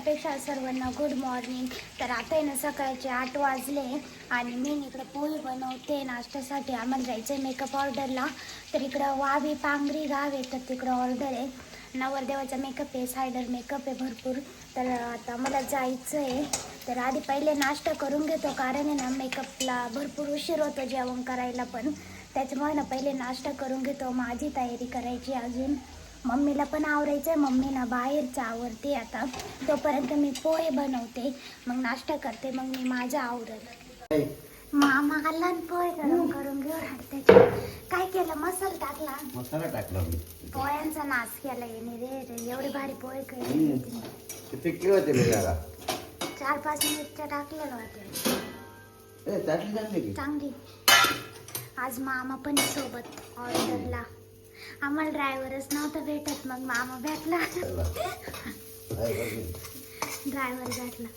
त्यापेक्षा सर्वांना good morning. तर आता आहे ना सकाळचे 8 वाजले आणि मी इकडं पोहे बनवते नाश्त्यासाठी. आम्हाला जायचं आहे मेकअप ऑर्डरला. तर इकडं वावी पांगरी गाव आहे, तर तिकडं ऑर्डर आहे. नवरदेवाचा मेकअप आहे, सायडर मेकअप आहे भरपूर. तर आता मला जायचं आहे. तर आधी पहिले नाश्ता करून घेतो, कारण आहे ना मेकअपला भरपूर उशीर होतो जेवण करायला पण. त्याच्यामुळे ना पहिले नाश्ता करून घेतो. माझी तयारी करायची अजून. मम्मीला पण आवरायचं आहे. मम्मी ना बाहेरचं आवरते आता. तोपर्यंत मी पोहे बनवते, मग नाश्ता करते, मग मी माझं आवरल. मामा आला पोहे गरम करून घेऊ राहते. काय केलं? मसाला टाकला मी. पोह्यांचा नाश केला येणे रे. एवढे भारी पोहे केले. किती किलो होते जरा 4-5 मिनिटच्या टाकलेलं होते. चांगली. आज मामा पण सोबत ऑर्डरला. आम्हाला ड्रायव्हरच नव्हता भेटत, मग मामा भेटला. ड्रायव्हर भेटला.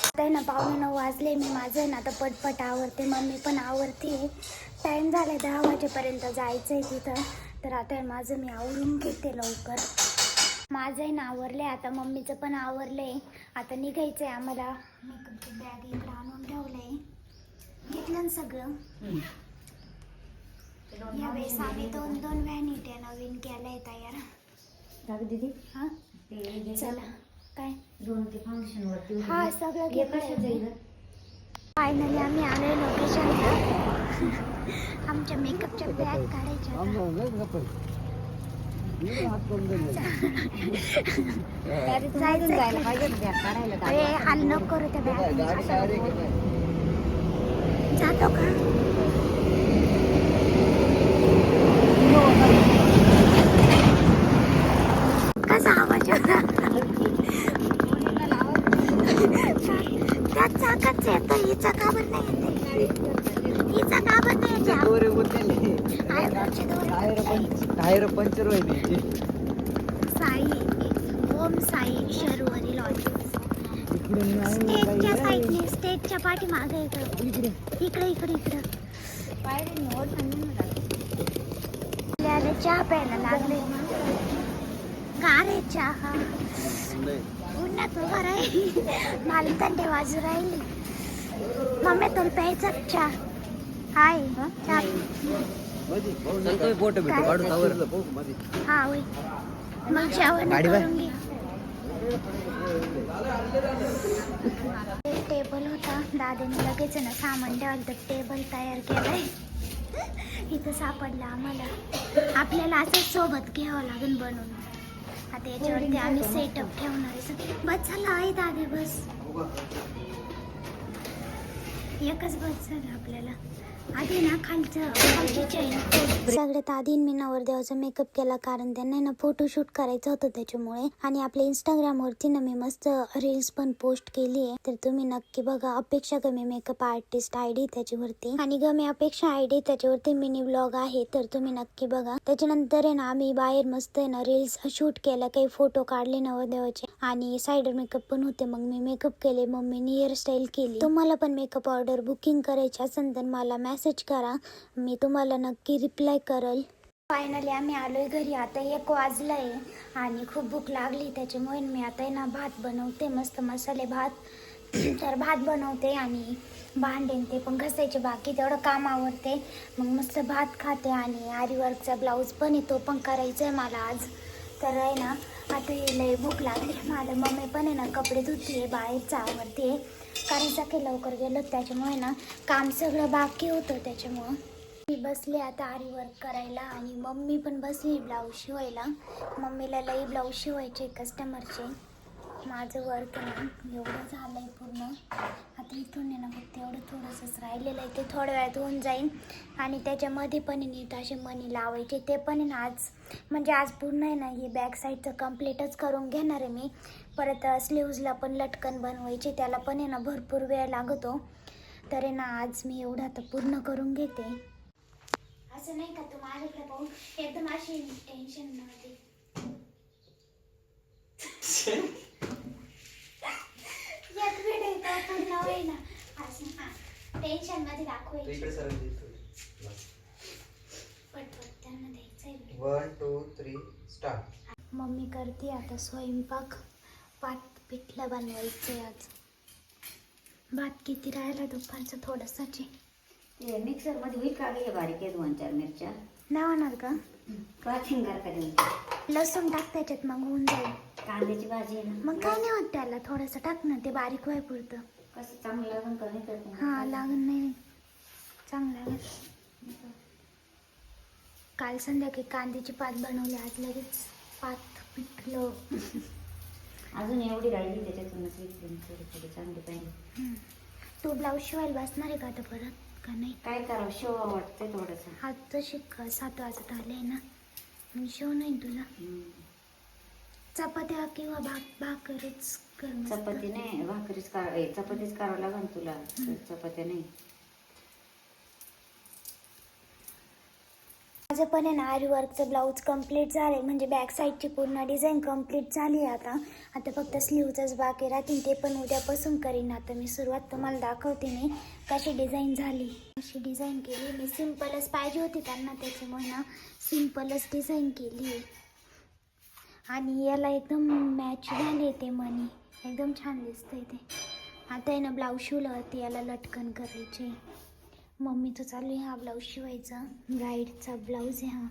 आता ना 8:45 वाजले. मी माझं ना आता पटपट आवरते, मम्मी पण आवरते. टाईम झाला 10 वाजेपर्यंत जायचं आहे तिथं. तर आता माझं मी आवरून घेते लवकर. माझंही ना आवरले, आता मम्मीचं पण आवरले. आता निघायचं आहे आम्हाला. मेकअपची बॅग इकडं आणून ठेवलंय. घेतलं ना सगळं. यावेळेस आम्ही 2 व्हॅनिटी नवीन केल्या आहे तयार. दीदी हां चला. काय फंक्शन हां सगळं घेतलं. फायनली आम्ही आलोय लोकेशनला. आमच्या मेकअपच्या बॅग काढायच्या. अरे हाल नको करू त्या बॅग. जातो का? कसा आवाज होता? त्यात चाकच येतो. हिचा काबर नाही येते? हिचा काबर नाही टायर पंक्चर व्हायचे. साई ओम साई शर्वरी लॉज. स्टेजच्या साईडने, स्टेजच्या पाठीमागे इकडे इकडे इकडे इकडं चहा प्यायला लागले. गारे चहा. उन्हात उभा राहील. मला थंडी वाजू राहिली. मम्मी तुला प्यायचा चहा? हाय चहा. हा होय. मग जेवण करून घे. टेबल होता, दादाने लगेच ना सामान ठेवायला तर टेबल तयार केलाय. इथं सापडलं आम्हाला. आपल्याला असंच सोबत घ्यावं लागेल बनवून. आता याच्यावरती आम्ही सेटअप ठेवणार आहे. बस झालं आहे दादी, बस एकच बस झालं आपल्याला. आधी ना खालची चेन. सगळ्यात आधी मी नवरदेवाचा मेकअप केला, कारण त्यांना ना फोटोशूट करायचं होतं त्याच्यामुळे. आणि आपल्या इंस्टाग्राम वरती ना मी मस्त रील्स पण पोस्ट केली आहे, तर तुम्ही नक्की बघा. अपेक्षा गमे मेकअप आर्टिस्ट आयडी त्याच्यावरती, आणि गमे अपेक्षा आयडी त्याच्यावरती मिनी ब्लॉग आहे, तर तुम्ही नक्की बघा. त्याच्यानंतर आहे ना आम्ही बाहेर मस्त आहे ना रील्स शूट केला, काही फोटो काढले नवरदेवाचे, आणि सायडर मेकअप पण होते. मग मी मेकअप केले, मम्मीने हेअरस्टाईल केली. तुम्हाला पण मेकअप ऑर्डर बुकिंग करायची असेल तर मला मेसेज करा, मी तुम्हाला नक्की रिप्लाय करल. फायनली आम्ही आलोय घरी. आता 1 वाजलंय आणि खूप भूक लागली, त्याच्यामुळे मी आता ना भात बनवते, मस्त मसाले भात. तर भात बनवते आणि भांडे ते पण घासायचे बाकी, तेवढं काम आवरते. मग मस्त भात खाते. आणि आरीवर्कचा ब्लाऊज पण आहे, तो पण करायचा आहे मला आज. तर आहे ना आता लय भूक लागली मला. मम्मी पण आहे ना कपडे धुते, बाहेरचं आवरते, कारण सकाळी लवकर गेलो त्याच्यामुळे ना काम सगळं बाकी होतं. त्याच्यामुळं मी बसले आता आरी वर्क करायला, आणि मम्मी पण बसली ब्लाऊज शिवायला. मम्मीला लई ब्लाऊज शिवायचे कस्टमरचे. माझं वर्क ना एवढं झालं आहे पूर्ण. आता इथून आहे ना फक्त एवढं थोडंसंच राहिलेलं आहे, ते थोड्या वेळात होऊन जाईल. आणि त्याच्यामध्ये पण नीट असे मणी लावायचे, ते पण आहे ना आज, म्हणजे आज पूर्ण आहे ना ही बॅक साईडचं कम्प्लीटच करून घेणार आहे मी. परत स्लीव्जला पण लटकन बनवायचे, त्याला पण आहे ना भरपूर वेळ लागतो. तर आहे ना आज मी एवढं आता पूर्ण करून घेते. असं नाही का तू माझ्याकडे पाहून एकदम अशी टेन्शन नव्हती. पूर्ण होईल ना असं टेन्शन मध्ये दाखवायची. पटपट त्यांना द्यायचंय. 1 2 3 स्टार्ट. मम्मी करते आता स्वयंपाक. पात पिठलं बनवायचं आज. भात किती राहिला दुपारचं थोडंसाच आहे. ते मिक्सर मध्ये होईल का गे बारीक आहे 2-4 मिरच्या नाही होणार का? का शिंगार का देऊन लसूण टाक त्याच्यात मग होऊन जाईल. कांद्याची भाजी आहे ना मग काय नाही होत त्याला, थोडंसं टाक ना, ते बारीक व्हाय पुरतं. कसं चांगलं लागून का नाही करत हां लागून नाही चांगलं लागेल. काल संध्याकाळी कांद्याची पात बनवली, आज लगेच पात पिठलं. अजून एवढी राहिली त्याच्यातूनच विकली थोडी थोडी चांगली पाहिजे. तू ब्लाऊज शिवायला बसणार आहे का आता परत का नाही? काय करावं शेवा वाटतंय थोडंसं. आज तर शिक 7 वाजता आले ना, मग शिव नाही तुला. चपात्या किंवा भाकरच कर मस्त. चपाती नाही भाकरीच चपातीच करावं लागेल तुला. चपात्या नाही. माझं पण आहे ना आरी वर्कचं ब्लाऊज कम्प्लीट झाले, म्हणजे बॅक साईडची पूर्ण डिझाईन कम्प्लीट झाली आहे. आता फक्त स्लीवचंच बाकी राहतील, ते पण उद्यापासून करीन. आता मी सुरुवात तुम्हाला दाखवते मी कशी डिझाईन झाली. अशी डिझाईन केली मी, सिम्पलच पाहिजे होती त्यांना, त्याच्यामुळे ना सिम्पलच डिझाईन केली. आणि याला एकदम मॅच झाले ते मणी, एकदम छान दिसतंय ते. आता आहे ना ब्लाऊज शिवल्यावरती याला लटकन करायचे. मम्मीचं चालू आहे हा ब्लाऊज शिवायचा, ब्राईडचा ब्लाऊज आहे हा.